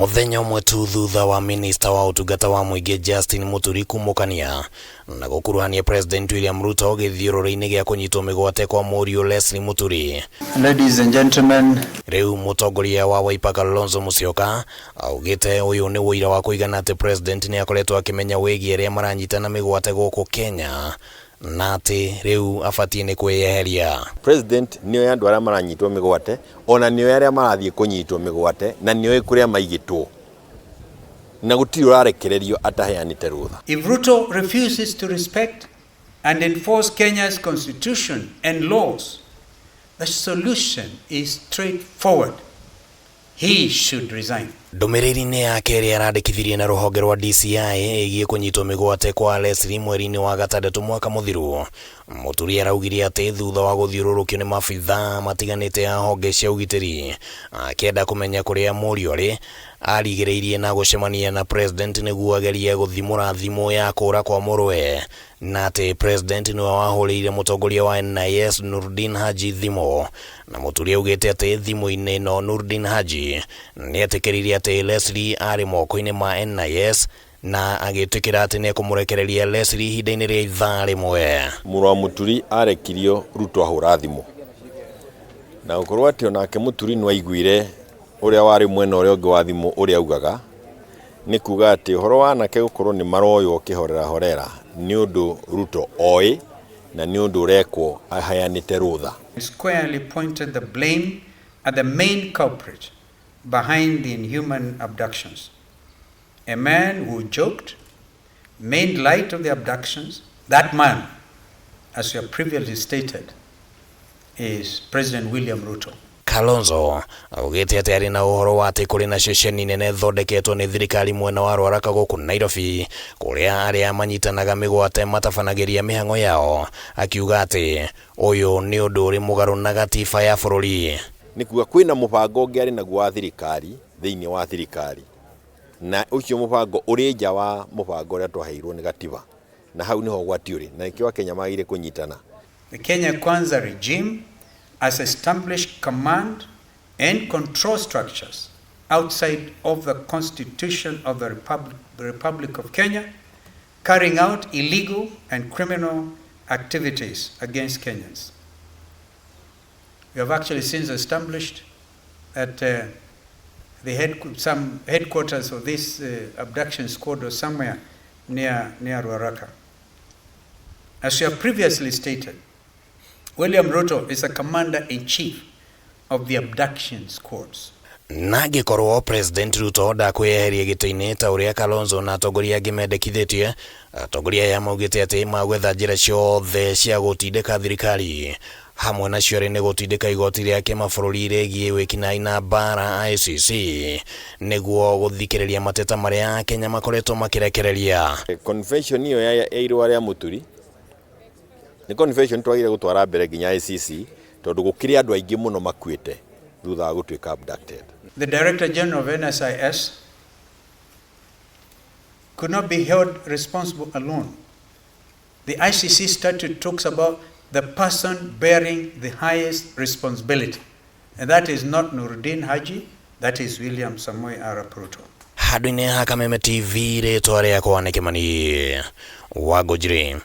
Muthenya umwe tu thutha wa minista wa utungata wa muingi Justin Muturi kumukania na gukuruhania President William Ruto githiururi-ini gia kunyitwo migwate kwa Muriu Leslie Muturi. Ladies and gentlemen, riu mutongoria wa Wiper Kalonzo Musyoka augite uyu ni wira wa kuigana ati President ni akoretwo akimenya wigi aria maranyitana migwate guku Kenya na ati riu afatie ni kweyeheria. President niyo andu aria maranyitwo migwate, ona niyo aria marathie kunyitwo migwate, na niyo kuria maigitwo na gutiri urarekererio ataheanite rutha. If Ruto refuses to respect and enforce Kenya's constitution and laws, the solution is straightforward. He should resign. Ndumiriri-ini yake iria arandikithirie na ruhonge rwa DCI igie kunyitwo migwate kwa Leslie mweri-ini wa gatandatu mwaka muthiru. Muturi araugire ati thutha wa guthiururukio ni mabitha matiganite ya honge cia ugitiri akienda kumenya kuria Muriu ari arigiriirie na gucemania na President niguo agerie guthimura thimu ya kura kwa Murwe, na ati President niwe wahuriire mutongoria wa NIS Nurdin Haji thimu, na Muturi augite ati thimu-ini no Nurdin Haji ni atikiririe ati Leslie ari moko-ini ma NIS na agitikira ati ni kumurekereria Leslie ihinda-ini ria ithaa rimwe. Muru wa Muturi arekirio Ruto ahura thimu, na ukorwo ati onake Muturi no aiguire uria wari mwena uria ungi wa thimu uria augaga ni kuga ati horo wanake gukorwo ni maroyo kihorera ni undu Ruto oi na ni undu rekwo ahayanite rutha. Squarely pointed the blame at the main culprit behind the inhuman abductions. A man who joked, made light of the abductions. That man, as you have previously stated, is President William Ruto. Kalonzo augite ati ari na uhoro wa ati kuri na ceceni nene thondeketwo ni thirikari mwena wa Rwaraka guku Nairobi kuria aria manyitanaga migwate matabanagiria mihango yao, akiuga ati uyu ni undu uri mugaru na gatiba ya bururi. Ni kuga kwina mubango ungi ari naguo wa thirikari thiini wa thirikari, na ucio mubango uri nja wa mubango uria twaheirwo ni gatiba, na hau niho gwati uri na ikio Kenya magire kunyitana. The Kenya Kwanza regime has established command and control structures outside of the Constitution of the Republic of Kenya, carrying out illegal and criminal activities against Kenyans. We have actually since established that some headquarters of this abduction squad was somewhere near Rwaraka. As we have previously stated, William Ruto is a commander-in-chief of the abduction squads. Nagikorwo President Ruto ndakweheria gito-ini ta uria Kalonzo na atongoria angi mendekithitie, atongoria ya maugite ati magwetha njira ciothe cia gutindika thirikari, hamwe nacio ni gutindika igoti ria kimabũrũri rigie wikinai na bara ICC niguo guthikiriria mateta maria Kenya makoretwo makirekereria. Convention iyo ya irwa ria Muturi ni convention twagire gutwara mbere nginya ICC tondu gukiri andu aingi muno makuite thutha wa gutwika abducted. The Director General of NSIS could not be held responsible alone. The ICC statute talks about the person bearing the highest responsibility, and that is not Nurdin Haji, that is William Samoei Arap Ruto. Hadwini Hakameme TV ritwa riakwa ni Kimani Wangũnjiri.